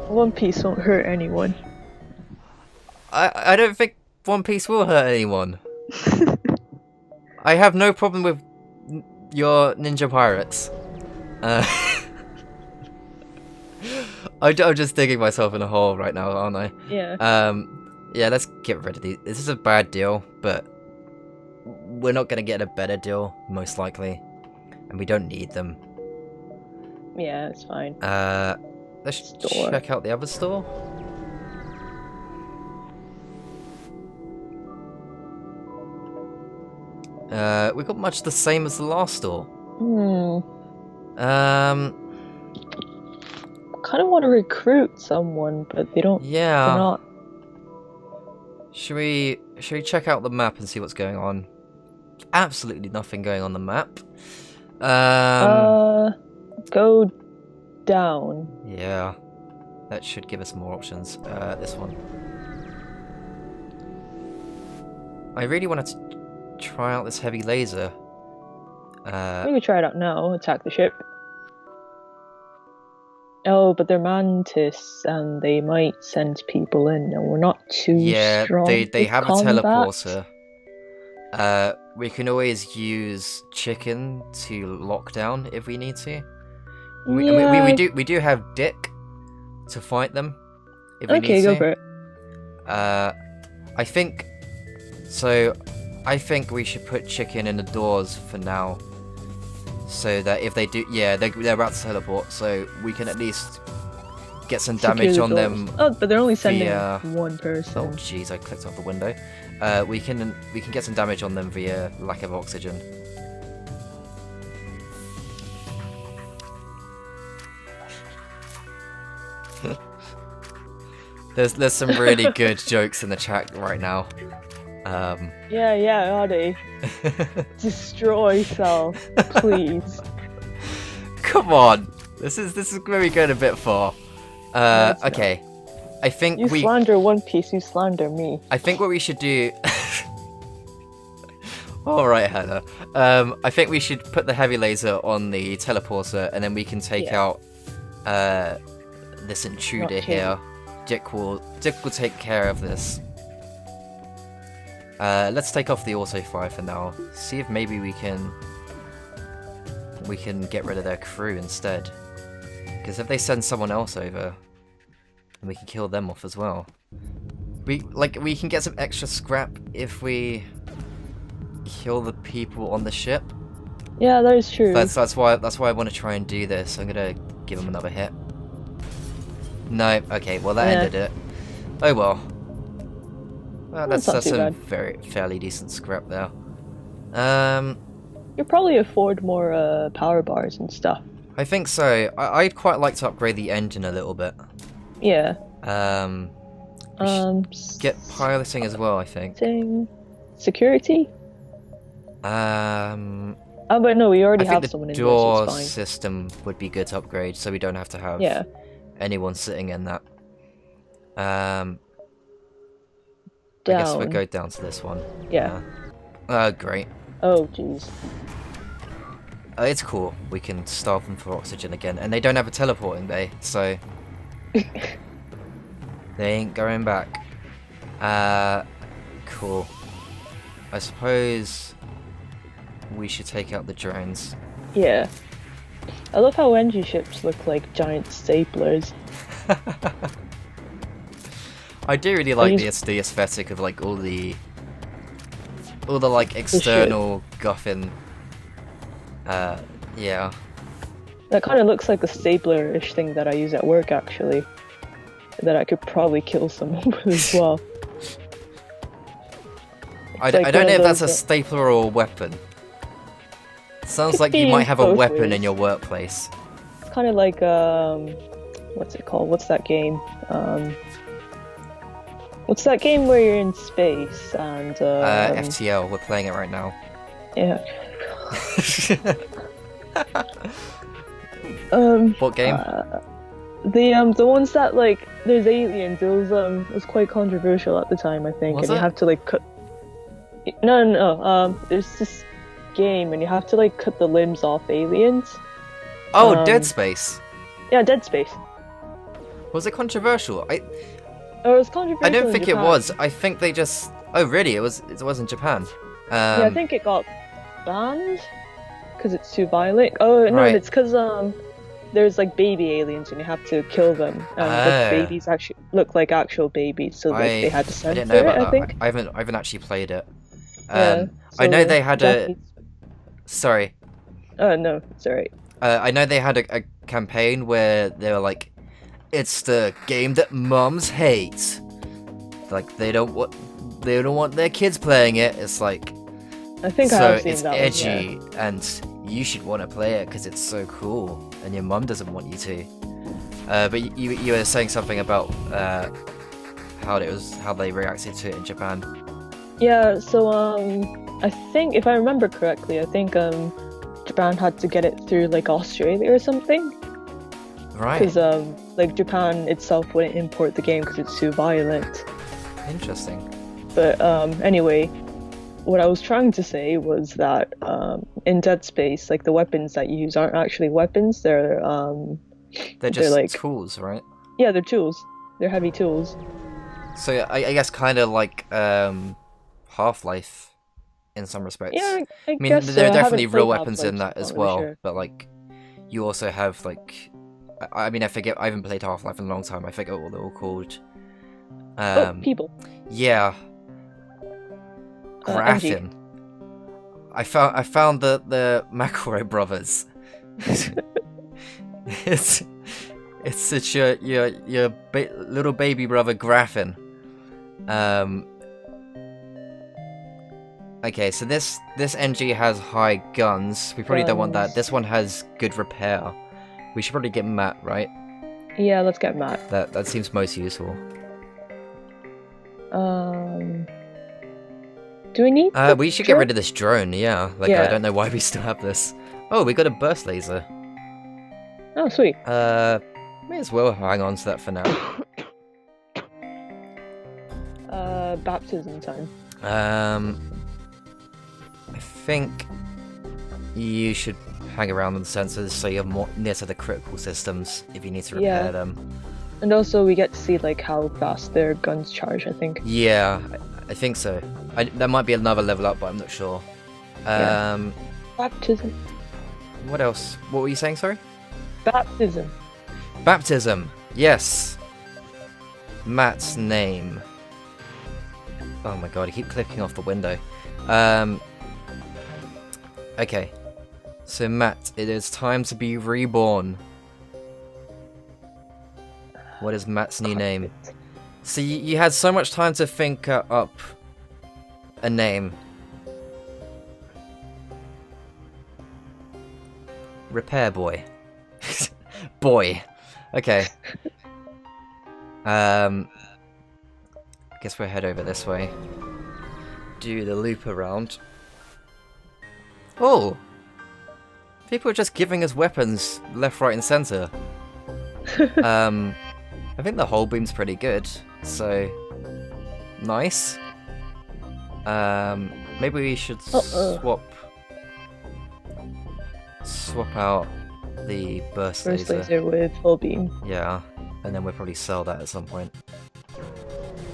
One Piece won't hurt anyone. I don't think One Piece will hurt anyone. I have no problem with your ninja pirates. Uh, I'm just digging myself in a hole right now, aren't I? Yeah. Yeah, let's get rid of these. This is a bad deal, but we're not gonna get a better deal, most likely. And we don't need them. Yeah, it's fine. Let's Store. check out the other store. We got much the same as the last store. Kind of want to recruit someone, but they don't. Yeah. They're not. Should we check out the map and see what's going on? Absolutely nothing going on the map. Go down. Yeah. That should give us more options. This one. I really wanted to try out this heavy laser. Maybe try it out now. Attack the ship. Oh, but they're mantis, and they might send people in, and we're not too strong. Yeah, they with have combat. a teleporter. We can always use chicken to lock down if we need to. We do have Dick to fight them if we need to. Okay, go for it. I think so. I think we should put chicken in the doors for now, so that if they do, yeah, they're about to teleport, so we can at least get some damage on them. Oh, but they're only sending via... one person. Oh jeez, I clicked off the window. We can get some damage on them via lack of oxygen. There's some really good jokes in the chat right now. Yeah, Audie. Destroy Cell, please. Come on, this is maybe going a bit far. Okay, I think you slander One Piece, you slander me. I think what we should do. All right, Hannah. I think we should put the heavy laser on the teleporter, and then we can take out this intruder here. Dick will take care of this. Let's take off the auto fire for now. See if maybe we can get rid of their crew instead. Because if they send someone else over, we can kill them off as well. We can get some extra scrap if we kill the people on the ship. Yeah, that is true. That's why I want to try and do this. I'm gonna give him another hit. No, okay, well that ended it. Oh well. That's some fairly decent scrap there. You'll probably afford more power bars and stuff. I think so. I'd quite like to upgrade the engine a little bit. Yeah. Get piloting as well, I think. Security? Oh, but no, we already have someone in there, so it's fine. Door system would be good to upgrade, so we don't have to have anyone sitting in that. I guess we'll go down to this one. Yeah. Great. Oh, jeez. It's cool. We can starve them for oxygen again, and they don't have a teleporting bay, so they ain't going back. Cool. I suppose we should take out the drones. Yeah. I love how NG ships look like giant staplers. I do really like the aesthetic of like all the like external guffin. Yeah. That kind of looks like the stapler-ish thing that I use at work, actually. That I could probably kill someone with as well. I don't know if that's a stapler or a weapon. Sounds like you might have a weapon in your workplace. It's kind of like what's it called? What's that game? What's that game where you're in space and FTL. We're playing it right now. Yeah. What game? The ones that like there's aliens. It was quite controversial at the time, I think. You have to like cut. No. There's this game, and you have to like cut the limbs off aliens. Oh, Dead Space. Yeah, Dead Space. Was it controversial? Oh, it was controversial I don't in think it Japan. was. I think they just. Oh, really? It was in Japan. Yeah, I think it got banned because it's too violent. Oh no, Right. it's because there's like baby aliens and you have to kill them, and the Oh, babies actually look like actual babies, so like they had to I didn't know censor it, about I that. think. I haven't actually played it. Yeah, I know so they had a. Japanese. Sorry. Oh no, it's alright. I know they had a campaign where they were like, "It's the game that mums hate." Like they don't want their kids playing it. It's like I think I so have seen it's that one. edgy, and you should want to play it because it's so cool, and your mum doesn't want you to. But you were saying something about how they reacted to it in Japan. Yeah, so I think if I remember correctly, I think Japan had to get it through like Australia or something. Right. Because like Japan itself wouldn't import the game because it's too violent. Interesting. But anyway, what I was trying to say was that in Dead Space, like the weapons that you use aren't actually weapons. They're just like tools, right? yeah, they're tools. They're heavy tools. So I guess kind of like Half-Life in some respects. Yeah, I mean, guess there so. are I definitely haven't real played weapons Half-Life, in so that I'm as not really well, sure. but like you also have like I mean I forget, I haven't played Half-Life in a long time. I forget what they're all called. Oh, people. Yeah. MG. Graffin. I found the McElroy brothers. it's your little baby brother Graffin. Okay, so this NG has high guns. We probably don't want that. Guns. This one has good repair. We should probably get Matt, right? Yeah, let's get Matt. That seems most useful. Do we need? We should get rid of this drone. Yeah, like Yeah. I don't know why we still have this. Oh, we got a burst laser. Oh, sweet. May as well hang on to that for now. Baptism time. I think you should hang around with the sensors so you're more near to the critical systems if you need to repair Yeah. them. And also we get to see like how fast their guns charge, I think. Yeah, I think so. There might be another level up, but I'm not sure. Yeah. Baptism. What else? What were you saying, sorry? Baptism. Baptism! Yes! Matt's name. Oh my god, I keep clicking off the window. Okay. So Matt, it is time to be reborn. What is Matt's new name? So you had so much time to think up a name. Repair boy. Boy. Okay. Guess we'll head over this way. Do the loop around. Oh! People are just giving us weapons left, right, and center. I think the hull beam's pretty good, so nice. Maybe we should swap out the burst laser. With full beam. Yeah, and then we'll probably sell that at some point.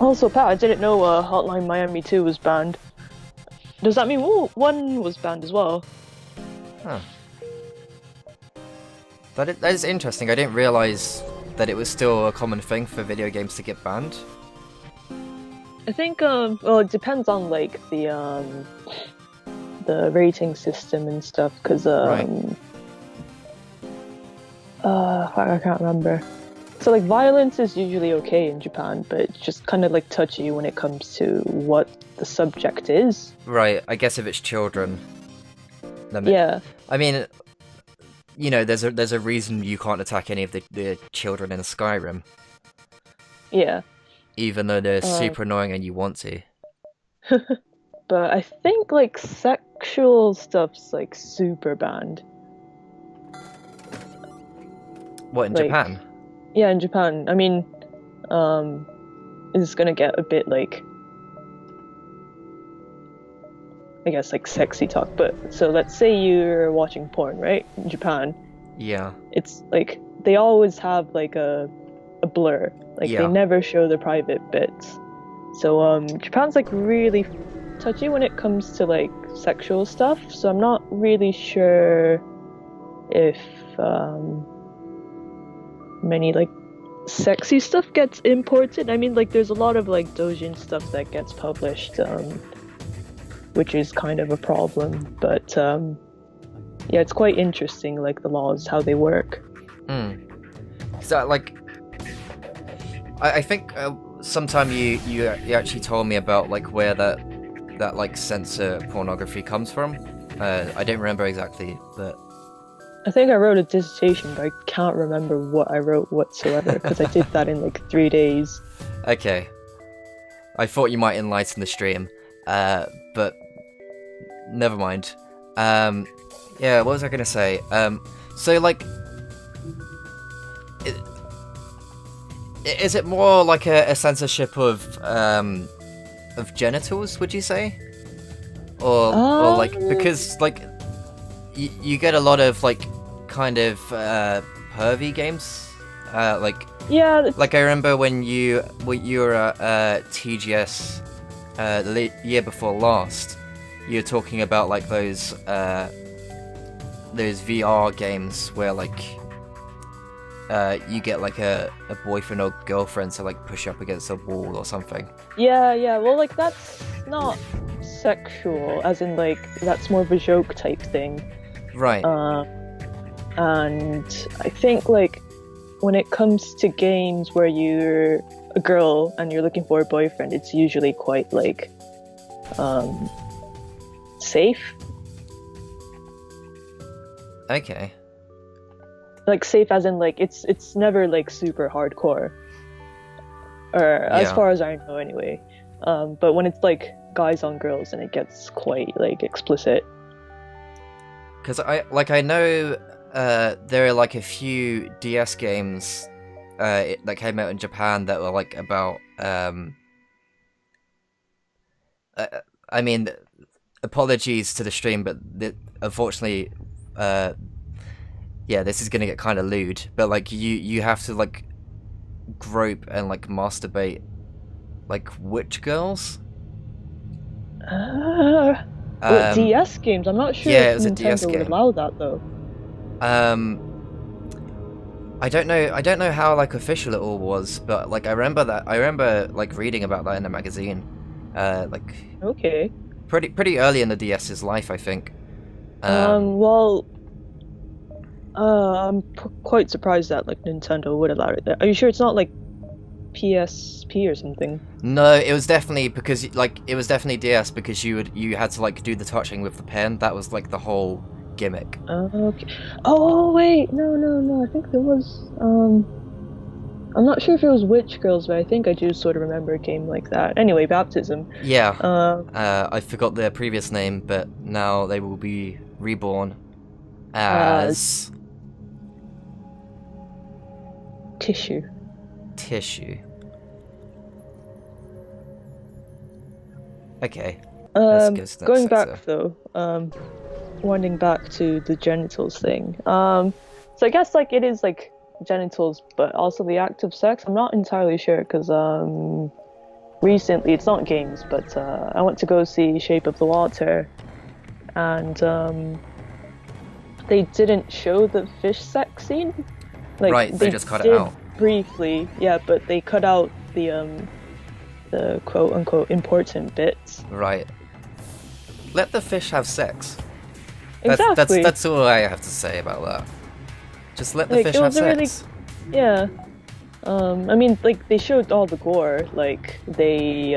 Also, Pat, I didn't know Hotline Miami 2 was banned. Does that mean 1 was banned as well? Huh. That is interesting. I didn't realize that it was still a common thing for video games to get banned. I think well, it depends on like the rating system and stuff, because Right. I can't remember. So like violence is usually okay in Japan, but it's just kind of like touchy when it comes to what the subject is. Right, I guess if it's children. Yeah. I mean, you know, there's a reason you can't attack any of the children in Skyrim, Yeah. even though they're super annoying and you want to. But I think like sexual stuff's like super banned. What, in Like, Japan? Yeah, in Japan. I mean, it's gonna get a bit like, I guess like sexy talk, but so let's say you're watching porn, right? In Japan, Yeah. it's like they always have like a a blur. Like Yeah. they never show the private bits. So Japan's like really touchy when it comes to like sexual stuff. So I'm not really sure if many like sexy stuff gets imported. I mean, like there's a lot of like doujin stuff that gets published, which is kind of a problem. But yeah, it's quite interesting, like the laws, how they work. So like, I think sometime you actually told me about like where that like censor pornography comes from. I don't remember exactly, but I think I wrote a dissertation, but I can't remember what I wrote whatsoever because I did that in like 3 days. Okay. I thought you might enlighten the stream, but never mind. Yeah, what was I gonna say? So like, is it more like a censorship of genitals? Would you say, or like because like you get a lot of like kind of pervy games, like yeah, like I remember when you were at TGS the year before last, you were talking about like those VR games where like you get like a boyfriend or girlfriend to like push up against a wall or something. Yeah, well, like that's not sexual, as in like that's more of a joke type thing. Right. And I think like when it comes to games where you're a girl and you're looking for a boyfriend, it's usually quite like safe. Okay. Like safe as in like it's never like super hardcore. Or as Yeah. far as I know anyway. But when it's like guys on girls, then it gets quite like explicit. Because I know there are like a few DS games that came out in Japan that were like about I mean, apologies to the stream, but unfortunately yeah, this is gonna get kind of lewd, but like you have to like grope and like masturbate like witch girls. Well, DS games. I'm not sure yeah, if it was a DS Nintendo would game. allow that though. I don't know how like official it all was, but like I remember like reading about that in a magazine, like Okay. pretty early in the DS's life, I think. Well, I'm quite surprised that like Nintendo would allow it there. Are you sure it's not like PSP or something? No, it was definitely because like it was definitely DS because you had to like do the touching with the pen. That was like the whole gimmick. Okay. Oh wait, no. I think there was. I'm not sure if it was Witch Girls, but I think I do sort of remember a game like that. Anyway, Baptism. Yeah. I forgot their previous name, but now they will be reborn as Tissue. Okay. Going back though, winding back to the genitals thing. So I guess like it is like genitals, but also the act of sex. I'm not entirely sure because recently, it's not games, but I went to go see Shape of the Water, and they didn't show the fish sex scene. Like, right, they just cut it out. Briefly, yeah, but they cut out the quote-unquote important bits. Right. Let the fish have sex. Exactly. That's all I have to say about that. Just let the Like, fish it have was a really- sex. Yeah. I mean, like, they showed all the gore. Like, they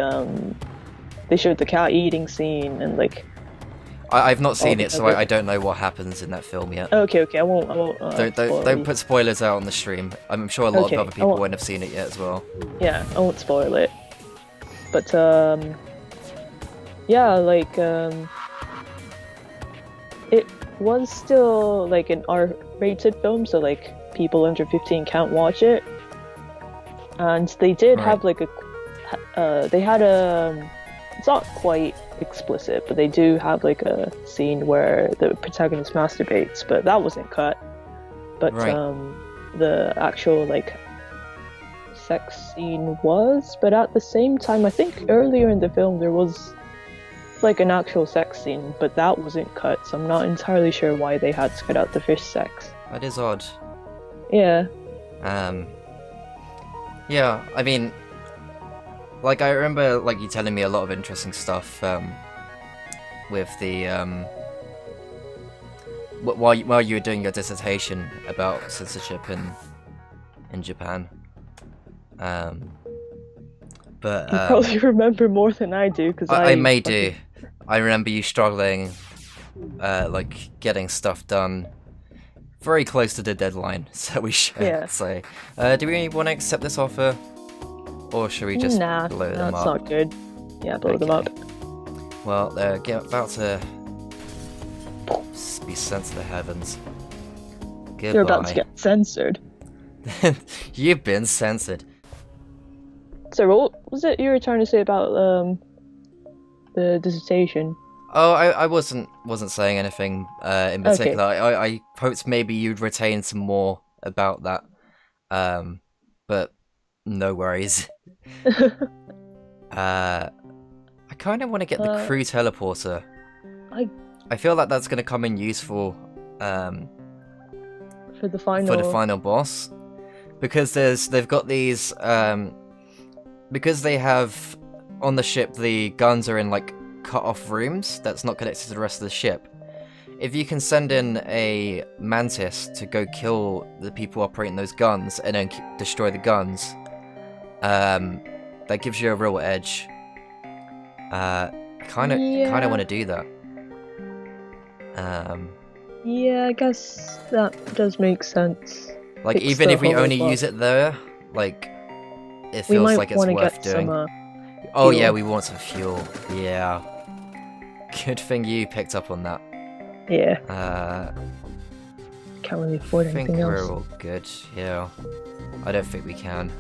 showed the cat eating scene and, like... I've not seen the it, so I don't know what happens in that film yet. Okay, I won't Don't put spoilers out on the stream. I'm sure a lot Okay, of other people won't have seen it yet as well. Yeah, I won't spoil it. But, yeah, like, it was still, like, an R-rated film, so, like, people under 15 can't watch it. And they did have, like, they had a... It's not quite explicit, but they do have, like, a scene where the protagonist masturbates, but that wasn't cut. But, Right. the actual, like, sex scene was, but at the same time, I think earlier in the film there was like an actual sex scene, but that wasn't cut, so I'm not entirely sure why they had to cut out the fish sex. That is odd. Yeah. Yeah, I mean, like, I remember, like, you telling me a lot of interesting stuff, with the, while you were doing your dissertation about censorship in Japan. But, You probably remember more than I do, because I may do. I remember you struggling, like, getting stuff done very close to the deadline, so we should. Yeah. So, do we want to accept this offer? Or should we just blow them up? Nah, that's not good. Yeah, blow them up. Well, they're about to be sent to the heavens. Goodbye. You're about to get censored. You've been censored. So what was it you were trying to say about the dissertation? Oh, I wasn't saying anything in particular. Okay. I hoped maybe you'd retain some more about that. But no worries. I kind of want to get the crew teleporter. I feel like that's going to come in useful for the final boss, because they've got these because they have on the ship the guns are in like cut off rooms that's not connected to the rest of the ship. If you can send in a mantis to go kill the people operating those guns and then destroy the guns, that gives you a real edge. Kind of want to do that. Yeah, I guess that does make sense. Like, even if we only use it there, like, it feels like it's worth doing. Oh yeah, we want some fuel. Yeah. Good thing you picked up on that. Yeah. Can't really afford anything else. I think we're all good, yeah. I don't think we can.